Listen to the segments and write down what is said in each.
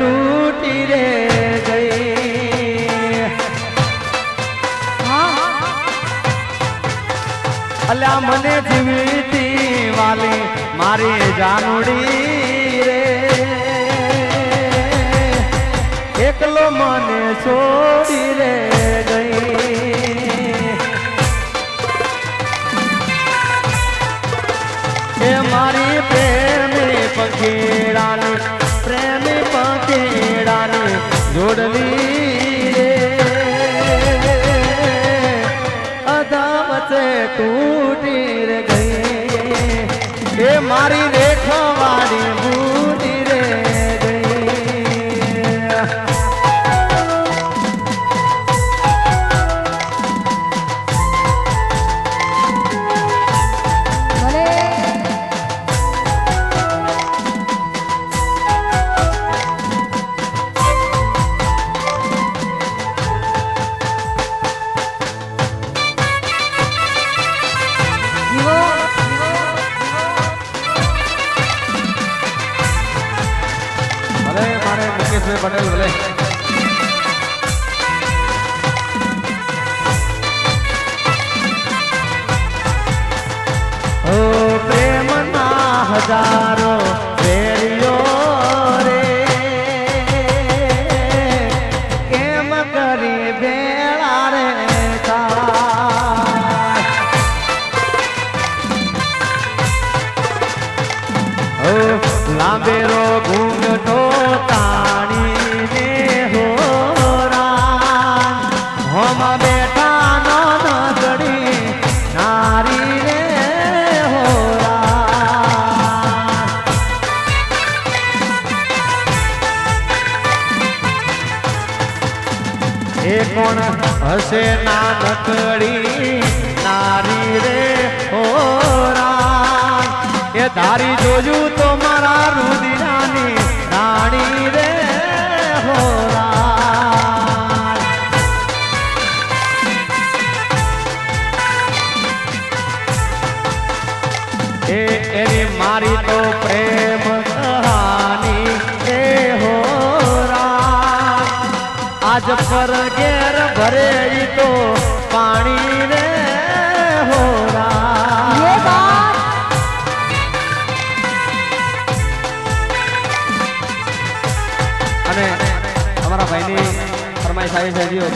તૂટી રે ગઈ અલ્યા મને જીવીતી વાલી મારી જાનુડી રે એકલો મને છોડી રે ગઈ એ મારી પ્રેમી પંખીડાની પ્રેમી પંખીડાની જોડલી રે અધા વચ્ચે તૂટી રે ગઈ એ મારી રેખવાડી ભૂલી રે પટેલ ભલે ઓ પ્રેમના હજારો વેરીઓ રે કેમ કરી ભેળા રે ઓ લાંબેરો ઘૂંઘટો કોણ હશે નાનકડી નારી રે હોરા એ ધારી જોયું તો મારા રુદિરાની રાણી રે હોરા એ એની મારી તો પ્રેમ કહાની એ હોરા આજ પર ઘેર ભરે તો પાણી રે હોરા અને અમારા ભાઈની ફરમાઈશ આવી છે જીઓ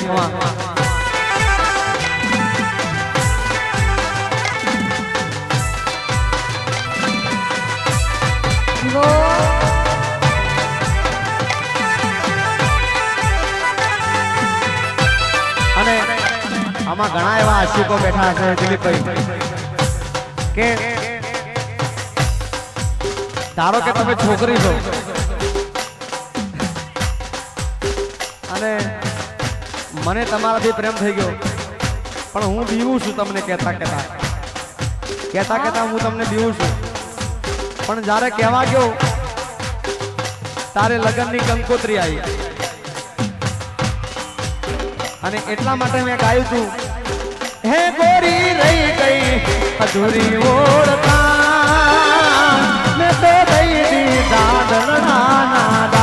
અને આમાં ઘણા એવા આશિકો બેઠા છે દિલીપભાઈ કે ધારો કે તમે છોકરી છો અને મને તમારાથી પ્રેમ થઈ ગયો પણ હું બીવું છું તમને કહેતા હું તમને બીવું છું પણ જ્યારે કહેવા ગયો તારે લગ્નની કંકોત્રી આવી અને એટલા માટે મેં ગાયું છું હે ગોરી રહી ગઈ અધૂરી ઓળખાણ મેં તો દઈ દીધા દલડાના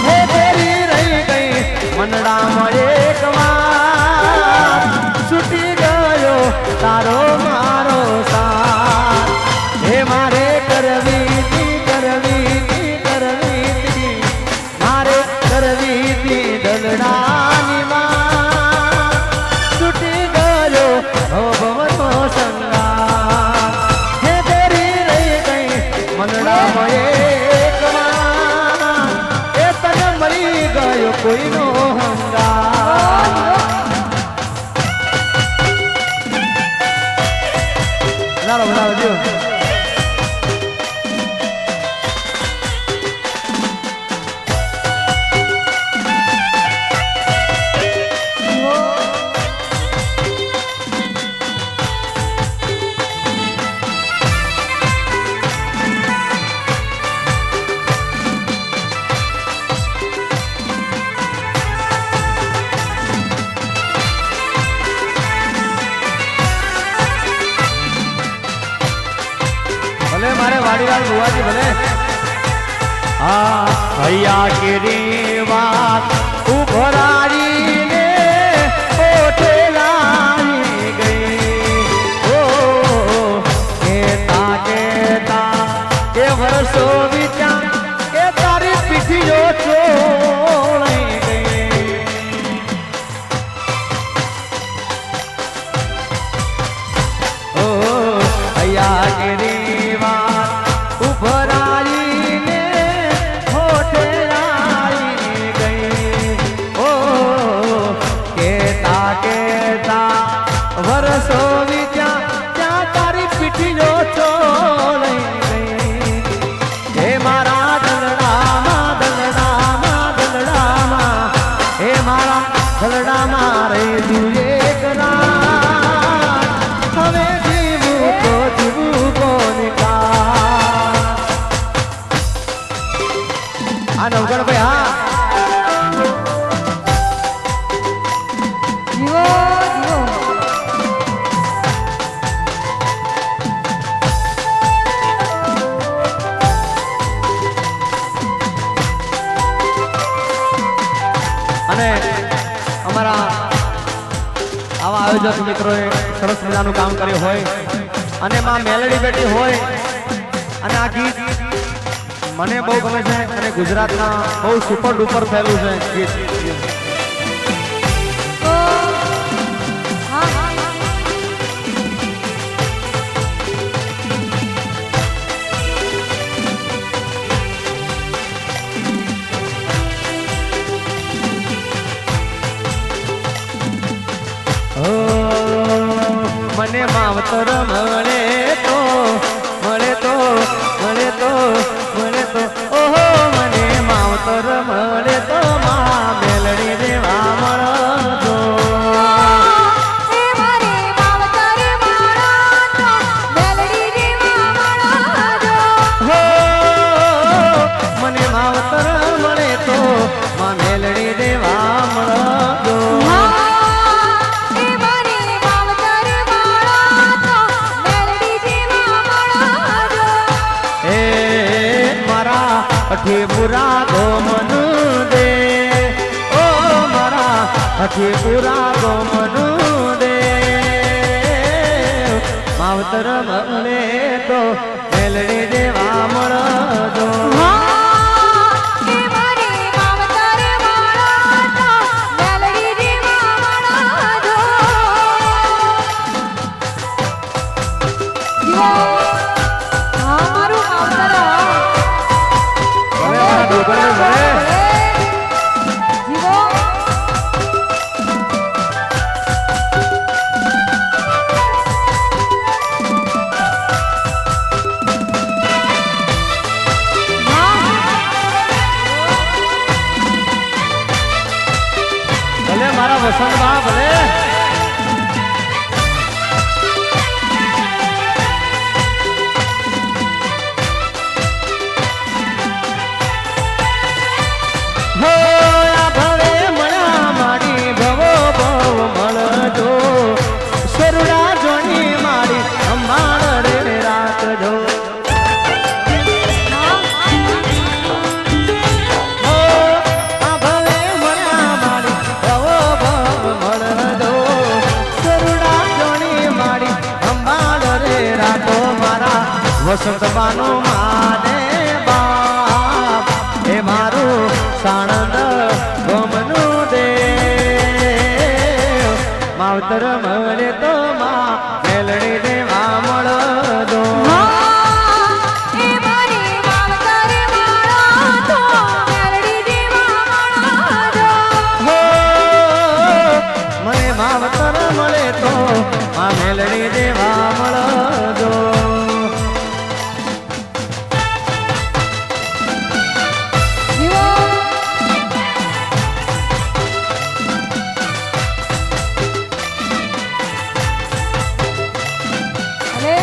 હે ગોરી રહી ગઈ મનડામાં એક વાર છૂટી ગયો તારો મારો સાથ હે મારે કરવી મારે કરવી દલડા કોઈ નો હંગા બનાવો જો ભલે મારે વાડીલાલ ભુવાજી ભલે ભૈયા કેરી વાત ઉભરાડીને ઓઠે લાવી ગઈ. ઓ કેતા કેતા એ વર્ષો વિચાર એ તારી પીઠીઓ ચોળાઈ ગઈ. ઓ ભૈયા કેરી વાત ઉભરાડીને ઓઠે લાવી ગઈ. ઓ કેતા કેતા વર્ષો વિચાર ત્યાં તારી પીઠીઓ ચોળાઈ ગઈ. હે મારા દલડામાં દલડામાં દલડામાં હે મારા દલડામાં રહી તું એક રાત. હવે જીવું તો જીવું કોને કા. આ નવગણ ભાઈ હા જીવો જીવો. અને અમારા આવા આયોજક મિત્રોએ સરસ મજાનું કામ કર્યું હોય અને માં મેલડી બેઠી હોય અને આ ગીત મને બહુ ગમે છે અને ગુજરાતના બહુ સુપર ડુપર થયેલું છે ગીત. તો હા ઓ મને માવતર મળે તો મળે તો મળે તો મળે તો ઓહો મને માવતર મળે તો માં મેલડી દેવા મળતો. એ મારે માવતર માળા તો મેલડી દેવા મળો. હો મને માવતર મળે તો માં મેલડી દેવા મળતો. એ મારે માવતર માળા તો મેલડી દેવા મળો. એ મારા અઠી પુરા ગોમનુ દે ઓ મારા અઠી પુરા ગોમનુ દે. માવતર મળે તો મેલડી દેવા મળતો. એ મારે માવતર માળા તો મેલડી દેવા મળો. જીવો. હા મારું માવતર. ભલે મારા ડોગરે ભલે. જીવો. ભલે મારા વસંતબા ભલે. હો આ ભવે મળ્યા માડી ભવો ભવ મળજો. સરુડા જોની માડી અંબાળ રે રાખજો. હો આ ભવે મળ્યા માડી ભવો ભવ મળજો. સરુડા જોની માડી અંબાળ રે રાખો. મારા વસંતબાનો માને બાપ એ મારું સાણંદ ગમનું દેવ. માવતર મળે તો માં મેલડી દેવા મળજો. એ મારે માવતર માળા તો મેલડી દેવા મળો. હો મને માવતર મળે તો માં મેલડી દેવા મળજો. જીવો. અરે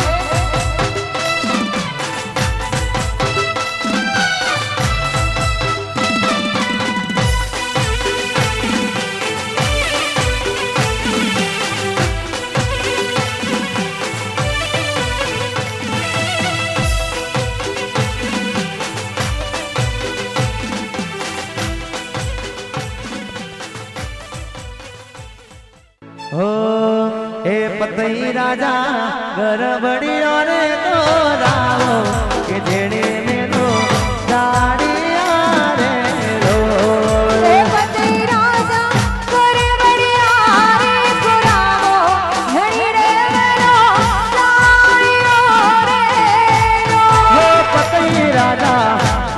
એ પતઈ રાજા ગરબડીઓ રે તો રાવો કે જેણે મેલો દાડિયા રે રો એ પતિ રાજા કરે વડિયા રે પુરાવો ધણી રે મેલો સાળીઓ રે રો હો પતઈ રાજા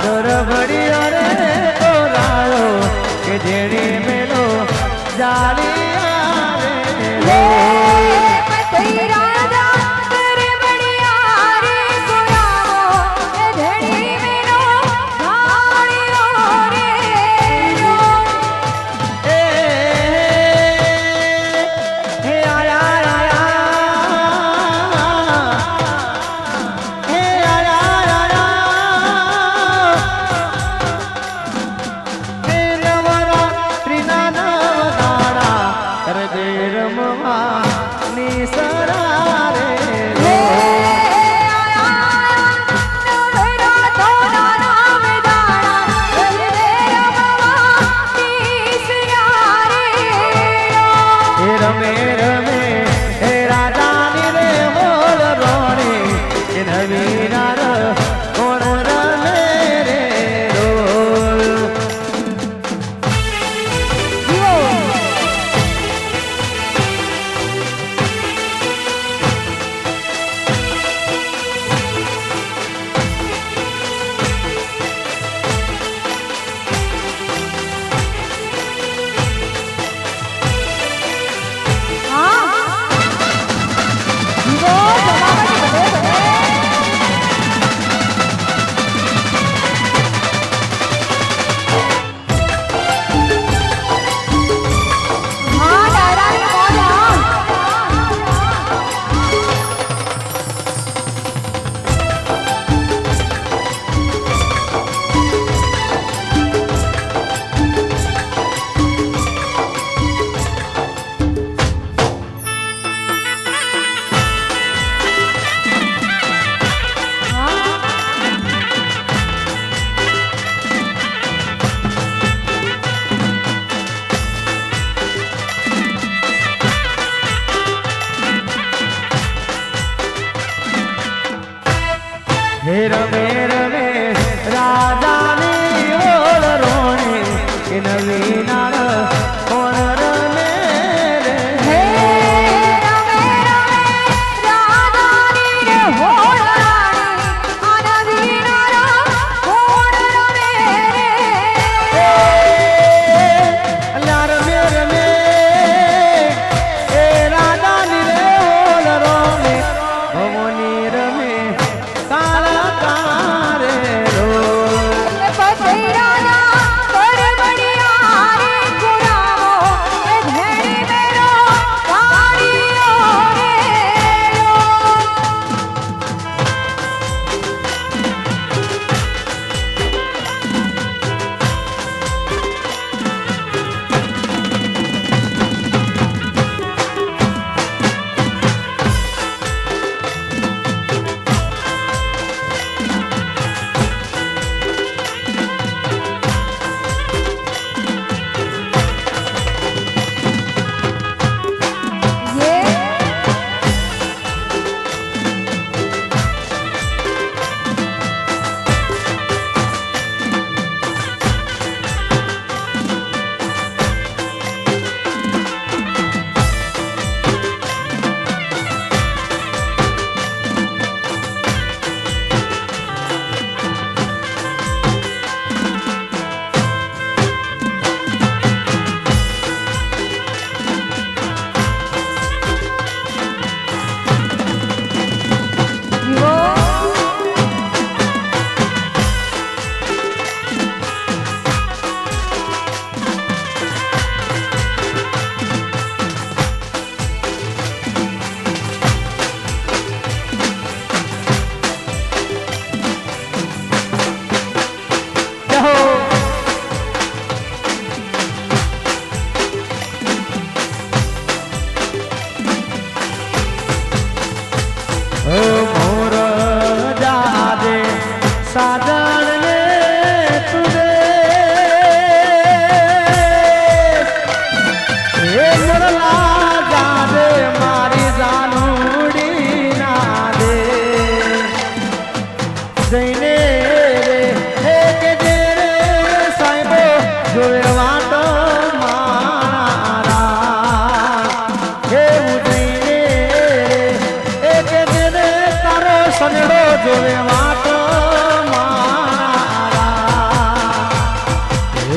ગરબડીઓ રે તો રાવો કે જેણે મેલો દાડિયા રે રો પતિ રાજા કરે વડિયા રે પુરાવો ધણી મેલો સાળીઓ રે રો હે આયા હે આયા હે નવરાત્રિના નવ દાડા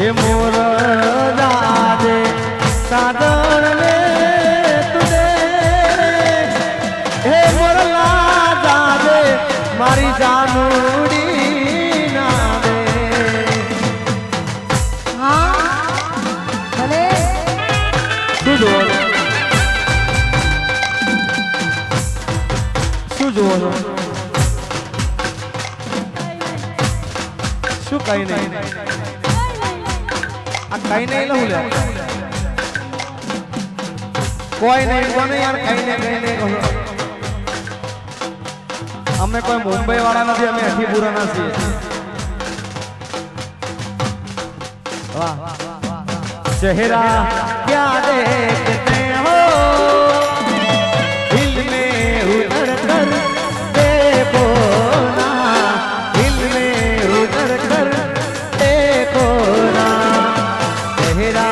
हे मोर राधे साधन ने तुझे हे मोर राधे मारी जानूड़ी नावे हाँ भले શું જોવો છો શું કઈ નહીં આ કઈ નહીં લઉં લે કોઈ નહીં કોને યાર કઈ નહીં કહો અમે કોઈ મુંબઈ વાળા નથી અમે અઠીપુરાના છીએ વાહ चेहरा क्या देखते हो दिल में उतर कर देखो ना दिल में उतर कर देखो ना चेहरा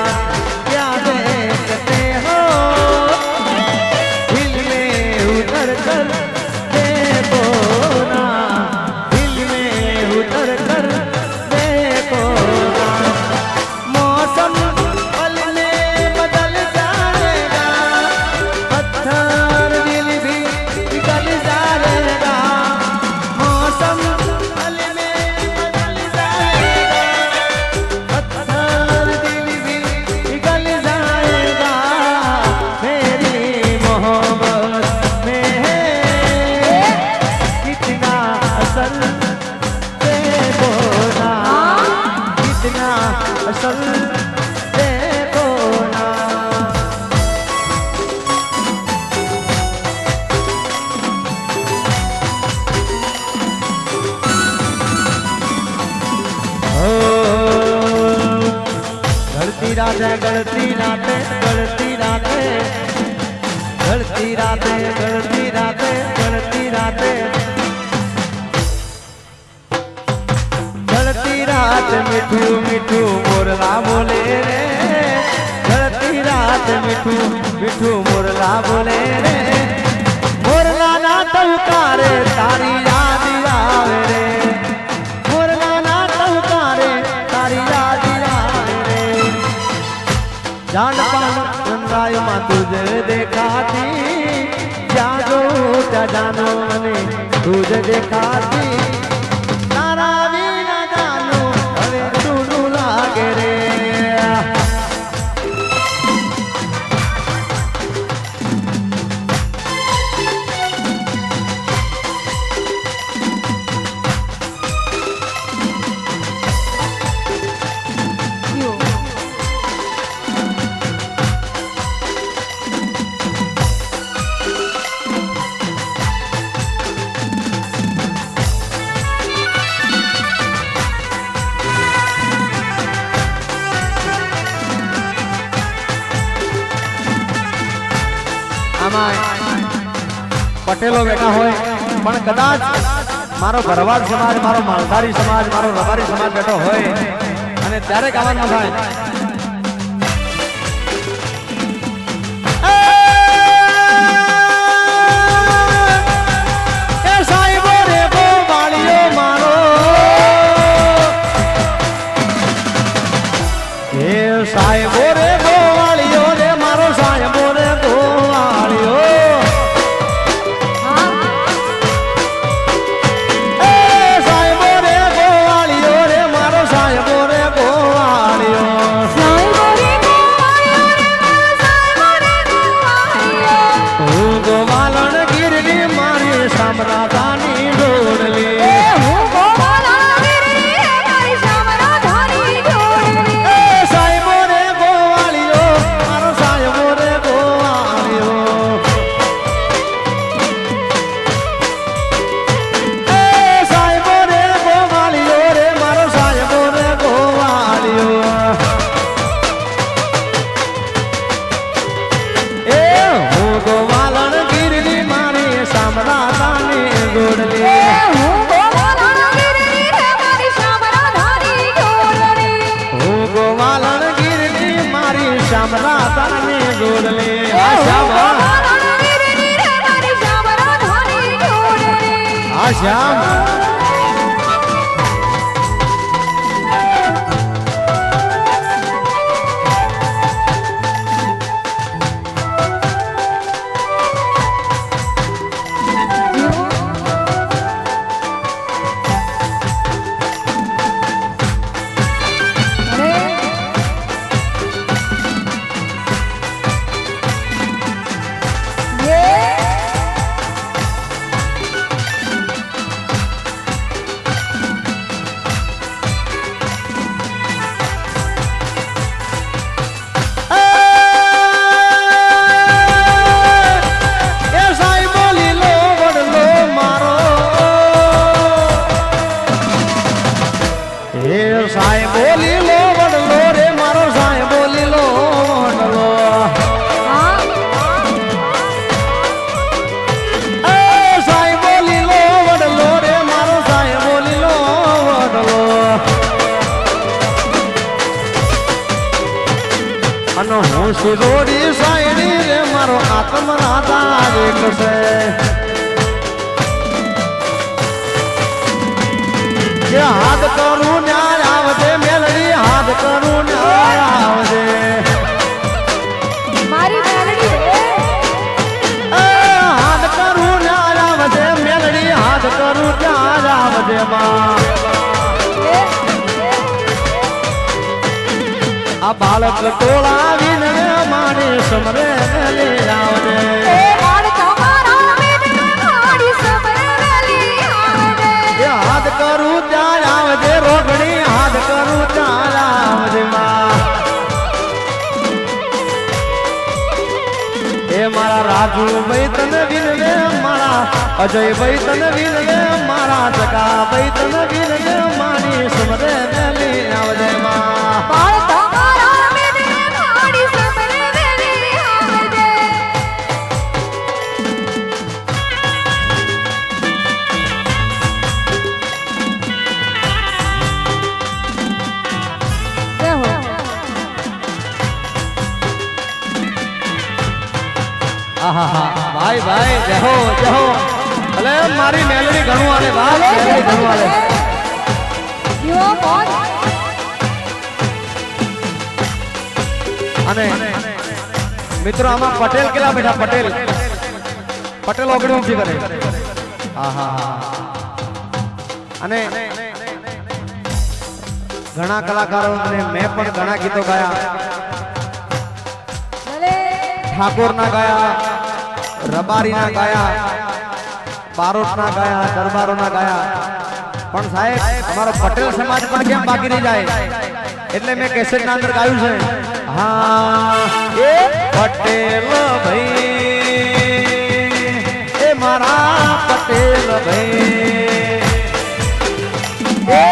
क्या देखते हो दिल में उतर कर देखो ना दिल में उतर कर देखो ना मौसम असल देखो ना गलती राते गलती राते गलती राते गलती राते गलती राते गलती राते गलती रात मिठू मिठू मोरला बोले रे गलती रात मिठू मिठू मोरला बोले रे मोरला ना तवकारे तारी याद आवे रे मोरला ना तवकारे तारी याद आवे रे जान पान चंद्राय मां तुझे देखाती जागो त्या जानो मने तुझे देखाती પટેલો બેઠા હોય પણ કદાચ મારો ભરવાડ સમાજ મારો માલધારી સમાજ મારો રબારી સમાજ બેઠો હોય અને ત્યારે ગાવાનું થાય એ સાહેબો રે ગોવાળિયો મારો એ સાહેબો રે ગોવાળિયો રે મારો સાહેબો રે ગોવાળિયો અને હું સુધોરી સાયડી રે મારો આત્મનાથા એક છે કે હાથ કરું ન્યાય આવજે મેલડી હાથ કરું ન્યાય આવજે મારી મેલડી રે હાથ કરું ન્યાય આવજે મેલડી હાથ કરું ન્યાય આવજે માં આ બાળક ટોળા વિને માને સમરે લઈ આવજે એ બાળ તમારા વિને મારી સમરે લઈ આવજે એ હાથ કરું ત્યાં આવજે રોગણી હાથ કરું ત્યાં આવજે માં એ મારા રાજુ ભાઈ તને વિનવે મારા અજય ભાઈ તને વિનવે મારા જગા ભાઈ તને વિનવે માની સમરે લઈ આવજે માં બાળ તમારા વિને મારી સમરે લઈ આવજે જય હો આહા ભાઈ ભાઈ જહો જહો ભલે મારી મેલડી ઘણું આલે વાત મેલડી ઘણું આલે યુ બોલ અને મિત્રો આમાં પટેલ કેટલા બેઠા પટેલ પટેલ ઓગળી ઊભી કરે આહા અને ઘણા કલાકારો અને મેં પણ ઘણા ગીતો ગાયા ભલે ઠાકોર ના ગાયા રબારી ના ગાયા બારોટ ના ગાયા દરબારો ના ગાયા પણ સાહેબ અમારો પટેલ સમાજ પણ કેમ બાકી રહી જાય એટલે મેં કેસેટ ના અંદર ગાયું છે હા એ પટેલ ભાઈ એ મારા પટેલ ભાઈ એ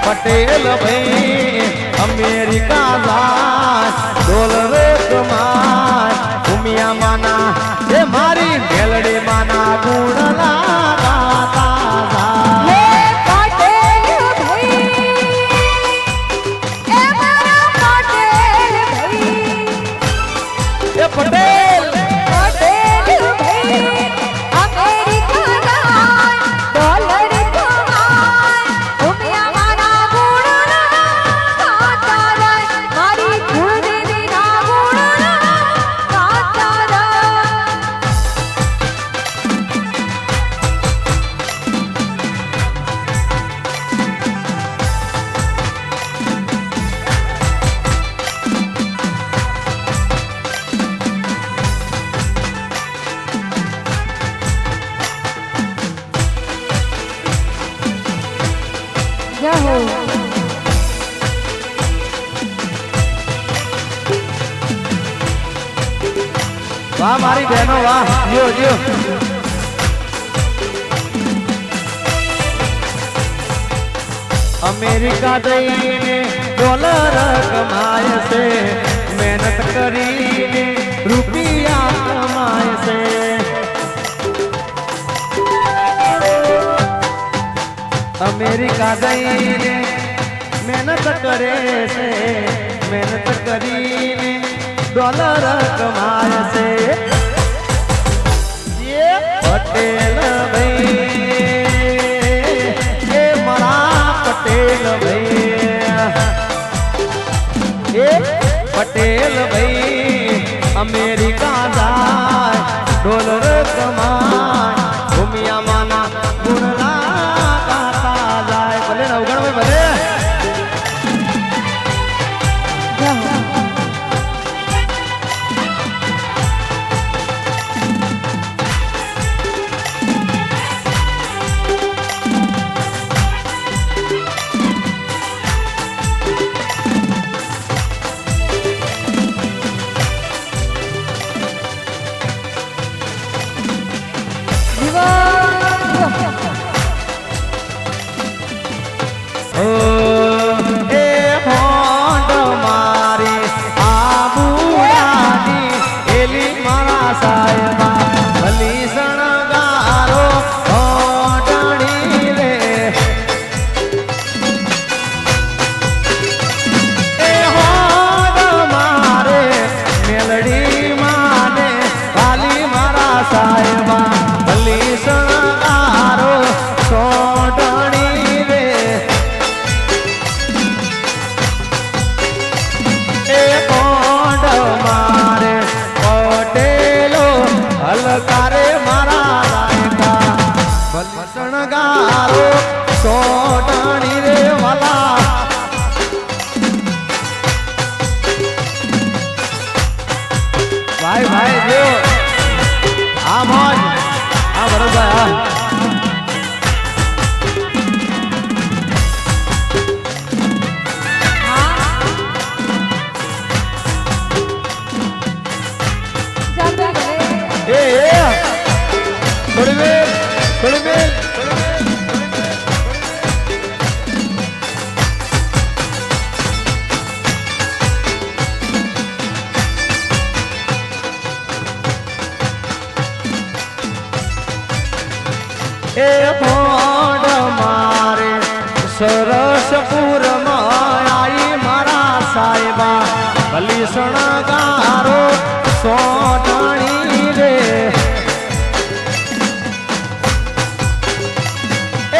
પટેલ ભાઈ અમેરિકા જાય ડોલર કમાય ઉમિયા માના એ મારી મેલડી માના ગુણલા ગાતા જાય એ પાટેલ ભાઈ એ મારા પાટેલ ભાઈ એ પટેલ પાટેલ ભાઈ અમેરિકા જાય ડોલર કમાય ઉમિયા મારા ગુણના ગાતા જાય મારી કુળદેવીના ગુણના ગાતા જાય જય હો વાહ મારી બહેનો વાહ જીઓ જીઓ અમેરિકા જઈને ડોલર કમાય છે મહેનત કરીને રૂપિયા કમાય છે અમેરિકા જઈને મહેનત કરે છે મહેનત કરીને ડોલર કમાય છે એ પટેલ ભાઈ એ મારા પટેલ ભાઈ એ પટેલ ભાઈ અમેરિકા જાય ડોલર કમાય ભૂમિયા માના ગુણલા ગાતા જાય ભલે નવગણ ભાઈ ભલે જય હો ભાઈ જો આ મોજ આ બરોબર હા જાતે કરે એ થોડી વેલ થોડી વેલ એ ભોંડ મારે સરસપુરમાં આઈ મારા સાહેબા ભલી શણગારો સોટણી રે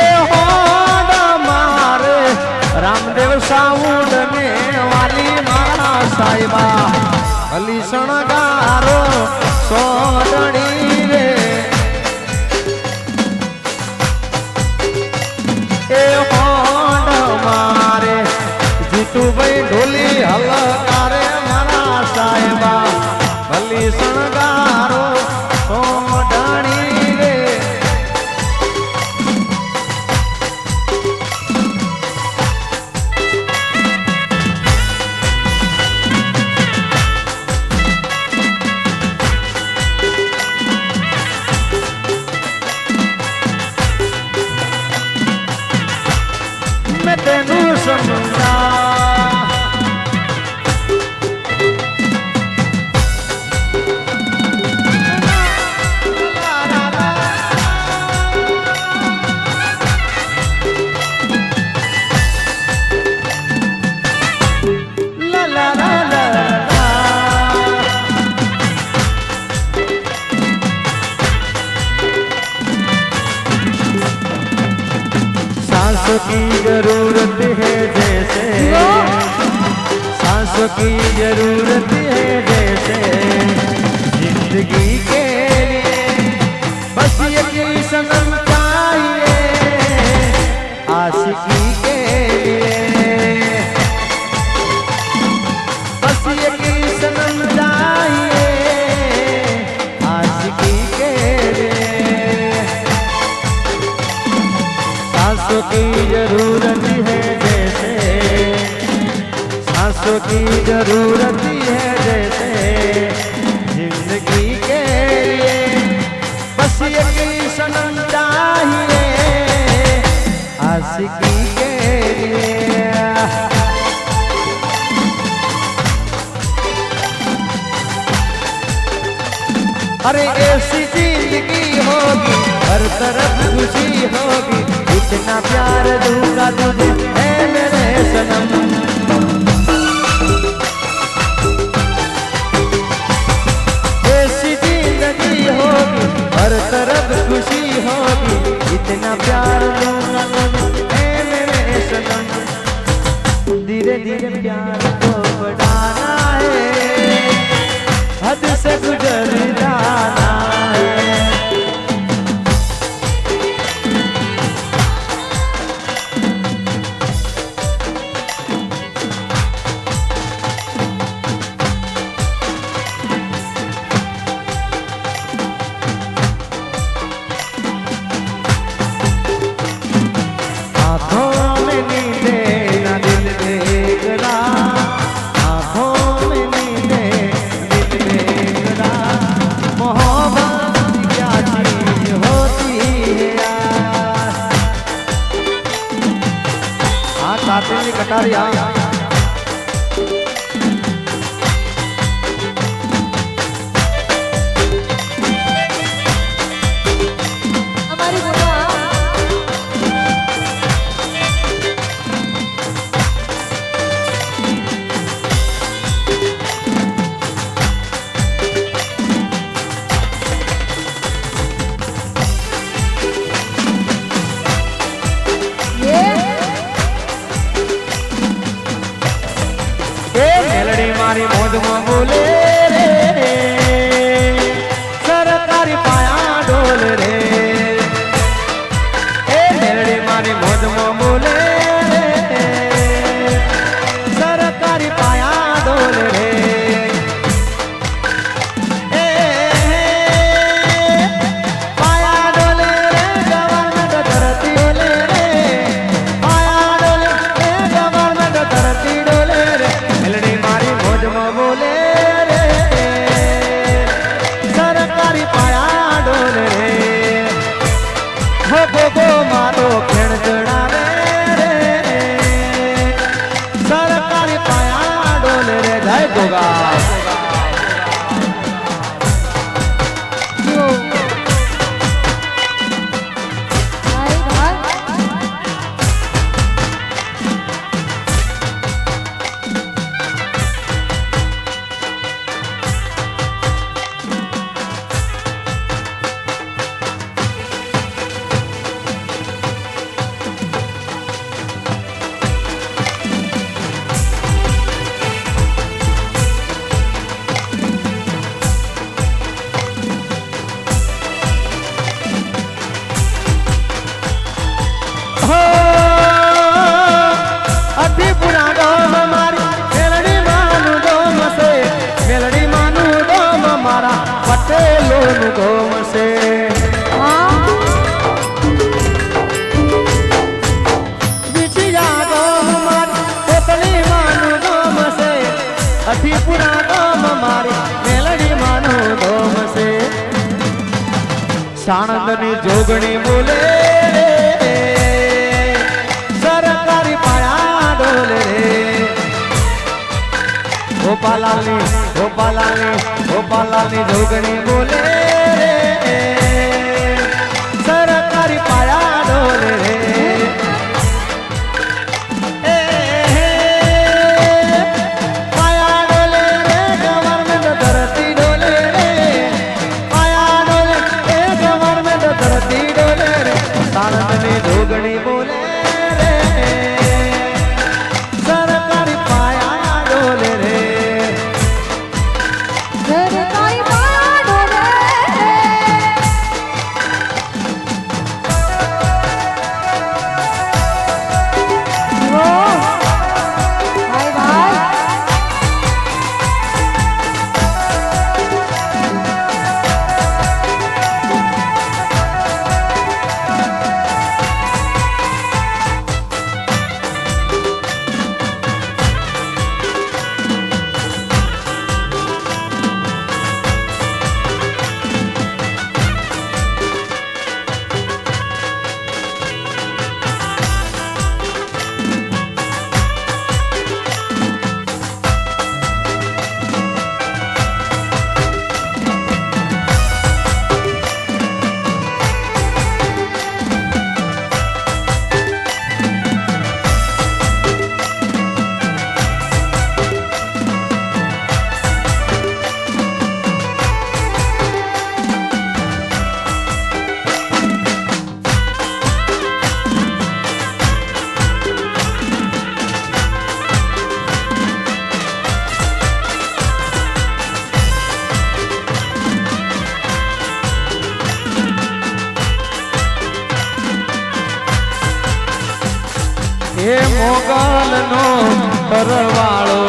એ હોડ મારે રામદેવ સાઉન્ડ ને વાલી મારા સાહેબા ભલી શણગારો સોટણી રે એ હોડ મારે જીતુભાઈ ઢોલી હલકારે મારા સાહેબા ભલી શણગારો સોઢણી રે મેં તેનું સમજા सांसों की जरूरत है जैसे सांसों की जरूरत है जैसे जिंदगी के लिए बस यही सनम चाहिए आशिकी के लिए बस यही सनम चाहिए आशिकी के लिए सांसों की जरूरत है जैसे सांसों की जरूरत है जैसे जिंदगी के लिए बस यही सनम चाहिए आशिकी के लिए अरे ऐसी जिंदगी होगी हर तरफ खुशी होगी इतना प्यार दूंगा तुझे है मेरे सनम ऐसी जिंदगी होगी हर तरफ खुशी होगी इतना प्यार दूंगा तुझे है मेरे सनम धीरे धीरे प्यार को बढ़ाना है हद से गुजर जाना है आँखों में नींदे ना दिल देखना आँखों में नींदे दिल देखना मोहब्बत क्या चीज होती है यार हाँ कातिल की कटारिया हमारी बुआ मेलडी मारी मौज में बोले रे सरकारी पाया डोल रे ए मेलडी मारी मौज में बोले रे सरकारी पाया डोल रे ए ગોગા. જો ભાઈ ભાઈ હો, અતિપુરા ગામ મારી મેલડી માનું ગોમ છે. મેલડી માનું ગોમ મારા પટેલોનું ગોમ છે. હા વિછિયા ગોમ મારી પોતલી માનું ગોમ છે. અતિપુરા ગામ મારી મેલડી માનું ગોમ છે. સાણંદની જોગણી બોલે રે, સરકારી પાયા ડોલે રે. ગોપાલાલની જોગણી બોલે રે, સરકારી પાયા ડોલે રે. એ, પાયા ડોલે રે, ગવર્મેન્ટ ધરતી ડોલે રે. પાયા ડોલે એ ગવર્મેન્ટ ધરતી ડોલે રે. સાણંદની જોગણી બોલે રે, સરકારી પાયા ડોલે રે. સરકારી પાયા ડોલે જો ભાઈ ભાઈ હે મોગલનો તરવાળો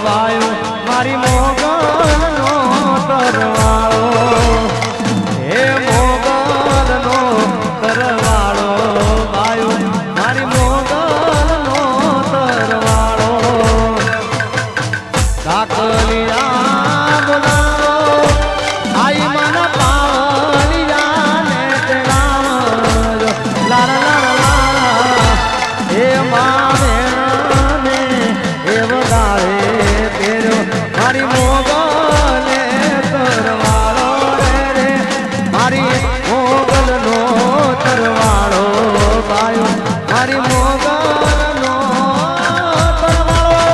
વાયુ મારી મોગલનો તરવાળો. હે મોગલનો તરવાળો વાયુ મારી મોગલનો તરવાળો. કાકલિયા બોલાવો આઈ માના પાવલિયાને તેડાવજો. લારા લારા હે માને એ વગાડે તેરો મારી મોગલે તરવાળો રે. મારી મોગલનો તરવાળો બાયો મારી મોગલનો તરવાળો.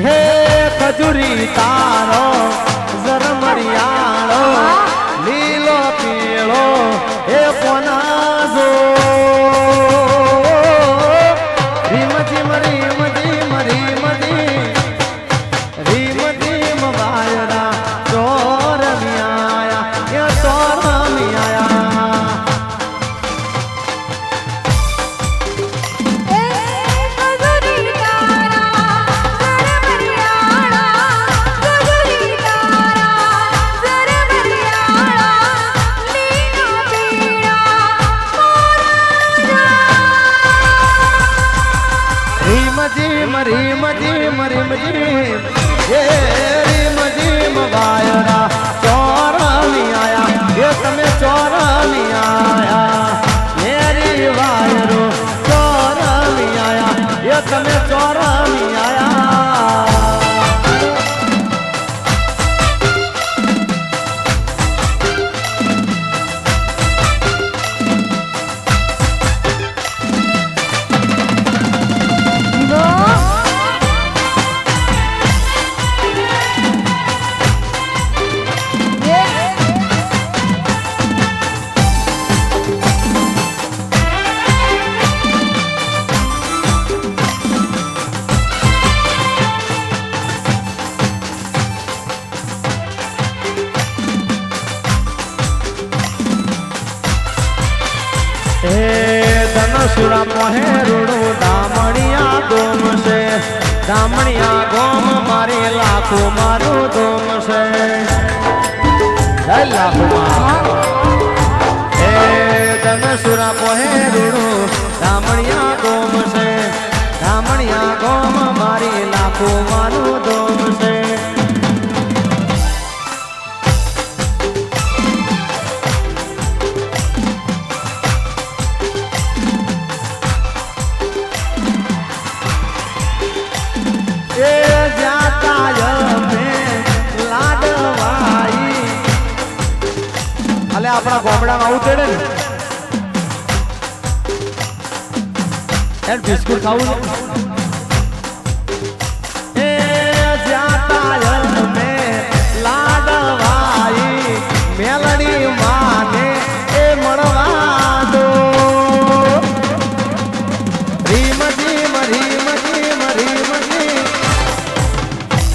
હે ખજૂરી તારો ઝરમરિયાળો લીલો પીળો હે પોનાજો રીમ ધીમ રીમ ધીમ રીમ ધીમ રીમ ધીમ વાયરા ચોર મિયાયા એ ચોર મિયાયા જીમ રીમ જીમ રીમ જીમ એ રીમ જીમ વાયરા ચોરમી આયા એ તમે ચોરમી આયા મેરી વાયરો ચોરમી આયા એ તમે ચોરમી આયા ધનસુરા મોહે રૂડું દામણિયા ગોમ છે દામણિયા ગોમ મારી લાખો મારું ધોમ છે જય લાખોમાં એ ધનસુરા મોહે રૂડું દામણિયા ગોમ છે દામણિયા ગોમ મારી લાખો મારું ધોમ છે આપણા ગામડામાં આવું તેડે ને યાર બિસ્કુટ ખાવું એ જાતા મે લાડવાઈ મેલડી માને એ મળવા દો રીમ જીમ રીમ જીમ રીમ જીમ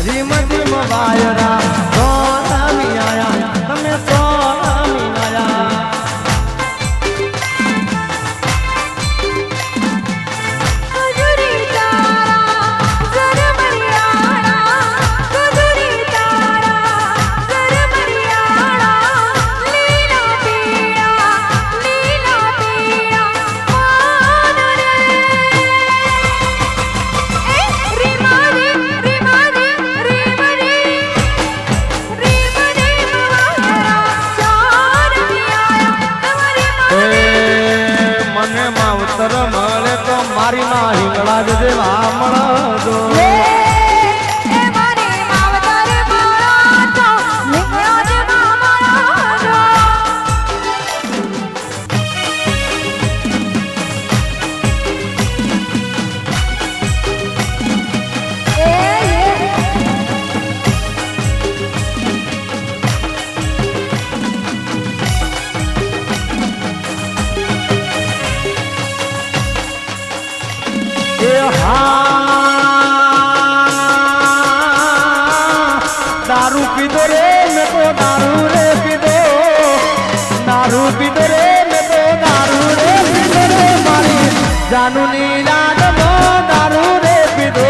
રીમ જીમ વાયરા સોનામી આયા તમે સોનામી મળે તો મારી માં હિંગળા જ દેવા મળો दारू पीदो रे मैं तो दारू रे पीदो दारू पीदो रे मैं तो दारू रे पीदो रे मारी जानू नीला दमो दारू रे पीदो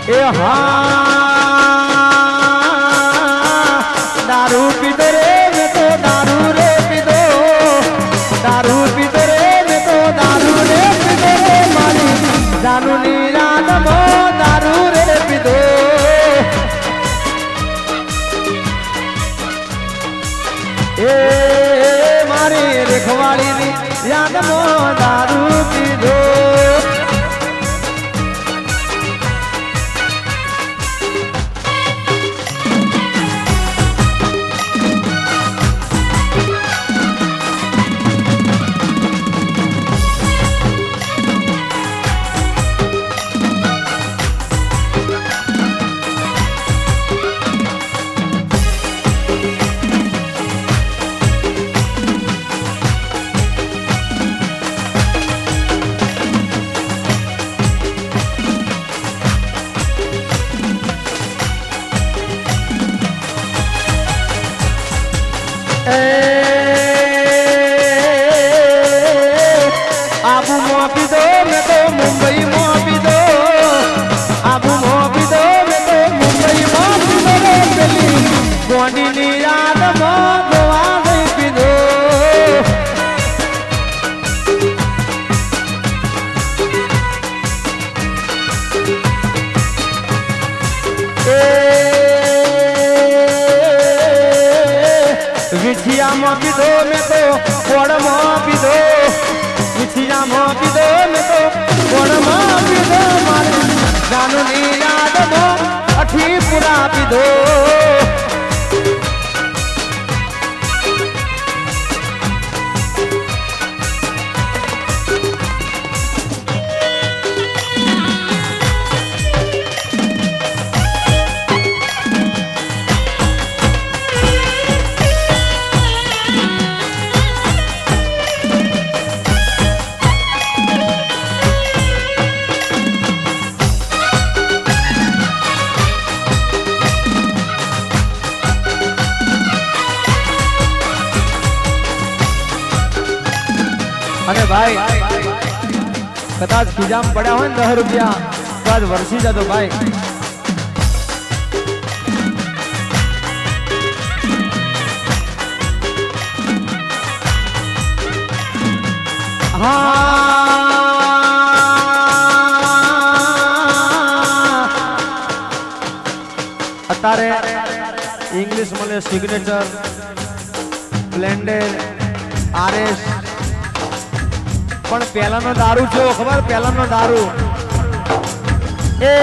ए दारू पीदो रे मैं तो दारू रे पीदो दारू पीदो रे मैं तो दारू रे पीदो रे मारी जानू नीला दमो दारू रे पीदो ए मारी रेखवाड़ी नी याद मो दारू पीदो आबू मोपी दो मैं तो मुंबई मोपी दो आबू मोपी दो मैं तो मुंबई मोपी दो चली गोंडी नी याद मो गोवा गई पी दो વિછિયામાં પીધો મેં તો ગોળમાં પીધો વિછિયામાં પીધો મેં તો ગોળમાં પીધો મારે જાનુની યાદમાં અઠી પૂરા પીધો અને ભાઈ કદાચ ખીજામાં પડ્યા હોય ને 10 રૂપિયા તો આજ વરસી જતો ભાઈ અત્યારે ઇંગ્લિશ મળે સિગ્નેચર બ્લેન્ડેડ આરએસ પણ પહેલાનો દારૂ જો ખબર પહેલાનો દારૂ એ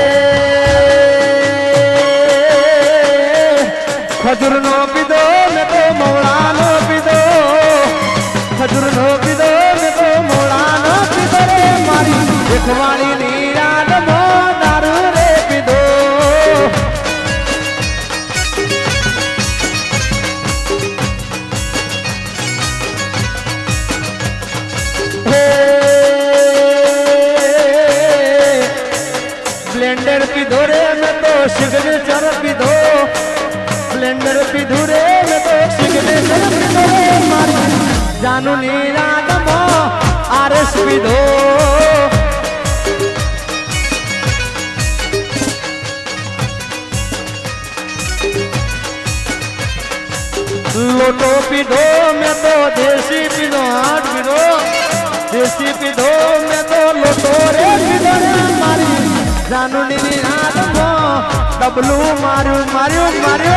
ખજૂરનો પીધો મેં તો મવડાનો પીધો ખજૂરનો પીધો મેં તો મવડાનો પીધો રે મારી દેખવાળીની યાદમાં દારૂ રે પીધો ब्लेंडर पीधो रे मैं तो सिग्नेचर पीधो ब्लेंडर पीधो रे मैं तो सिग्नेचर पीधो रे मारी जानू नीरादमो आरएस पीधो लोटो पीधो मैं तो देसी पीधो हाथ पीधो देसी पीधो मैं तो लोटो रे पीधो रे मारी जानू नी आदमो डबलू मारू मारू मारू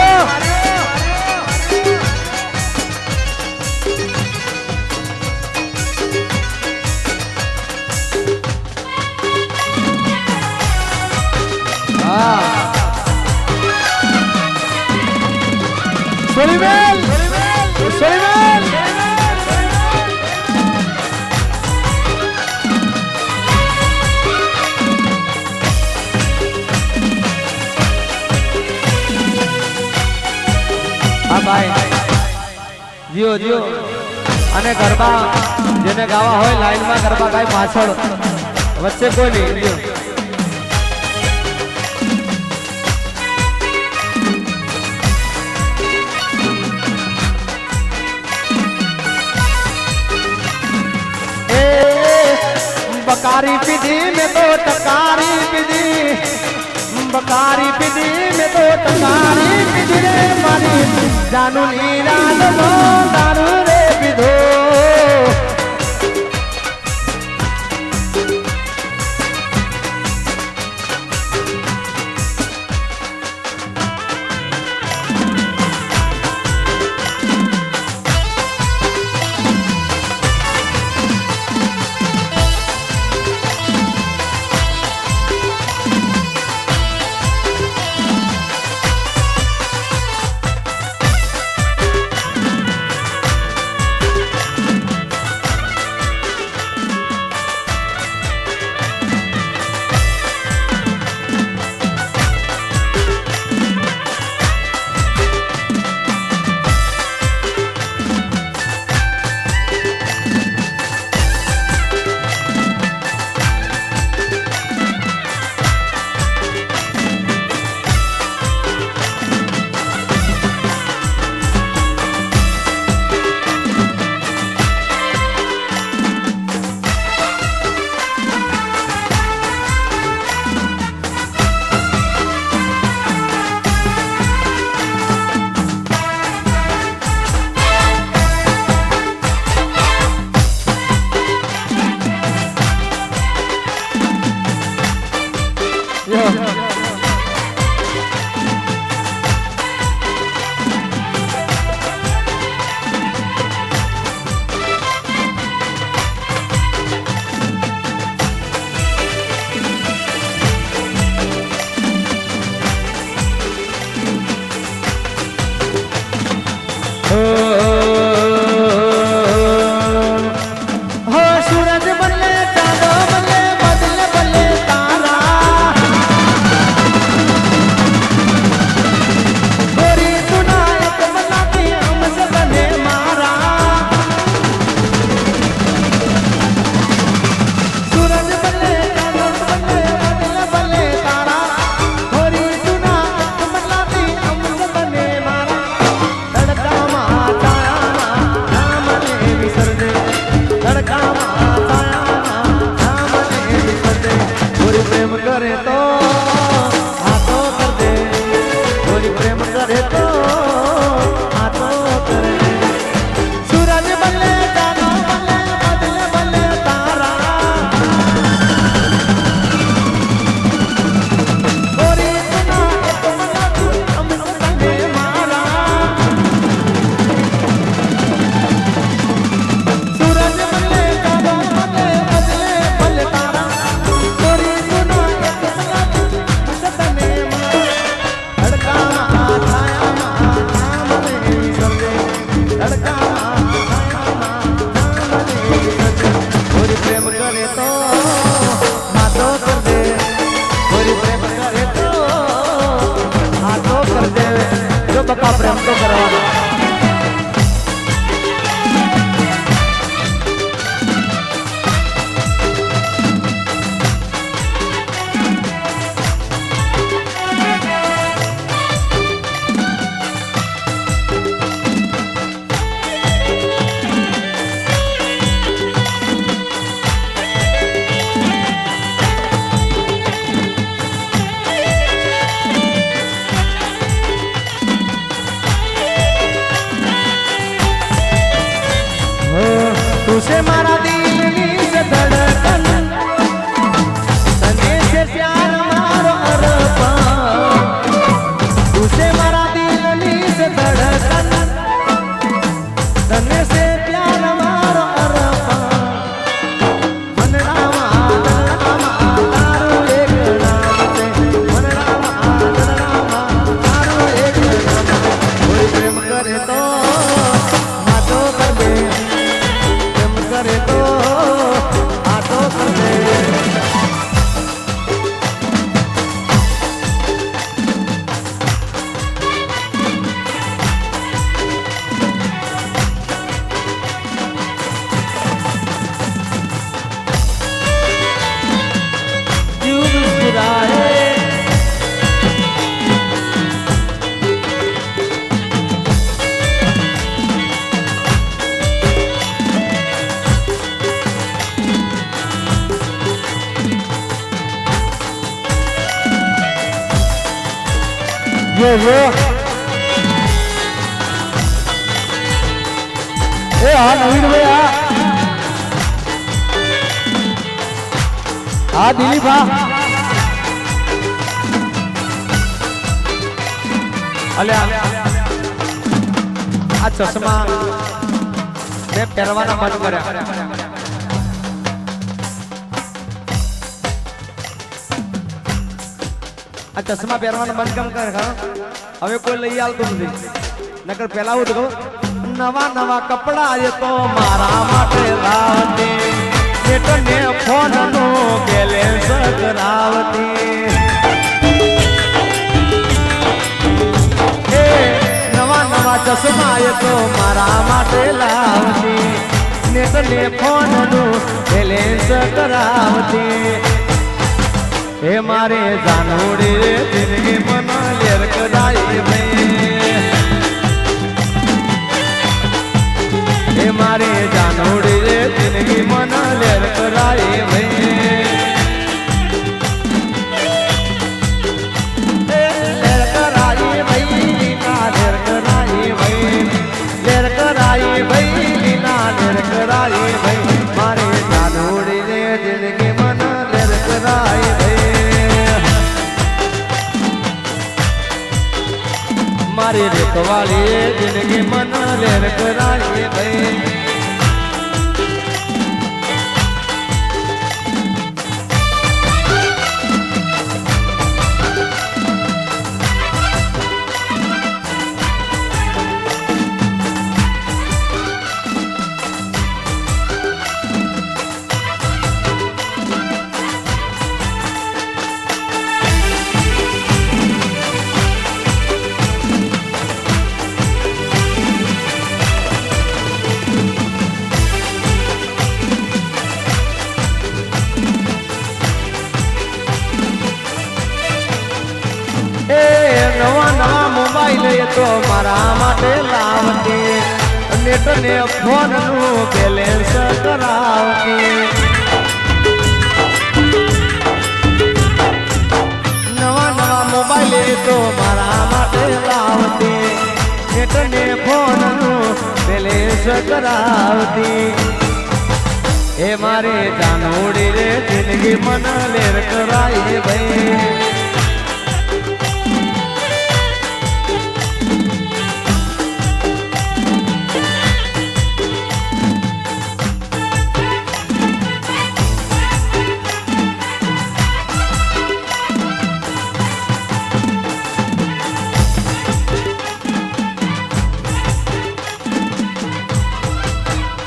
सोलीवेल सोलीवेल ભાઈ જીઓ જીઓ અને ગરબા જેને ગાવા હોય લાઈનમાં ગરબા ગાય પાછળ વચ્ચે કોઈ નહીં बकारी पीधी में तो टकारी पीधी बकारी पीधी में तो टकारी पीधी रे मारी जानू नीरादमो दारू रे पीधो ગોરી પ્રેમ કરે તો હાથો કર દે ગોરી પ્રેમ કરે તો હાથો કર દે જો બકા પ્રેમ તો કરવાનો तुझे मारा दिल से धड़कन तने से प्यार मारो अर्पण तुझे मारा दिल से धड़कन तने से प्यार मारो अर्पण मन रामा तारो एक नाम से मन रामा तारो एक नाम से कोई प्रेम करे तो हाथों कर दे करे तो हाथों कर दे क्यों मुस्कुराए ये हाँ नवीन भैया हाँ दिलीप हाँ अले आ चश्मा मैं पहरवाना मन कर्या आ चश्मा पहरवाना बंद कम कर હવે કોઈ લઈ આવતું નથી નકર પહેલા હું તો નવા નવા કપડા એ તો મારા માટે લાવતી બેટને ફોન નો બેલેન્સ કરાવતી એ નવા નવા ચશ્મા એ તો મારા માટે લાવતી નેટને ફોન નો બેલેન્સ કરાવતી हे मारे जानोड़े जिंदगी मन लेर कराई भाई हे मारे जानोड़े जिंदगी मन लेर कराई भाई लेर कराई भाई लीना लेर कराई भाई लेर कराई भाई लीना लेर कराई भाई मारे जानोड़े जिंदगी मन लेर कराई भाई मारी रेतवाली जिंदगी मन लेर कराई भाई नवा नवा मोबाइल ये तो मारा माटे लावती नेट ने फोन नु बैलेंस करावती नवा नवा मोबाइल ये तो मारा माटे लावती नेट ने फोन नु बैलेंस करावती ए मारे जानोड़ी रे जिंदगी मन लेर कराई भाई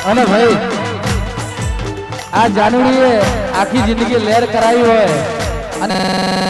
અને ભાઈ આ જાનુડીએ આખી જિંદગી લહેર કરાવી હોય અને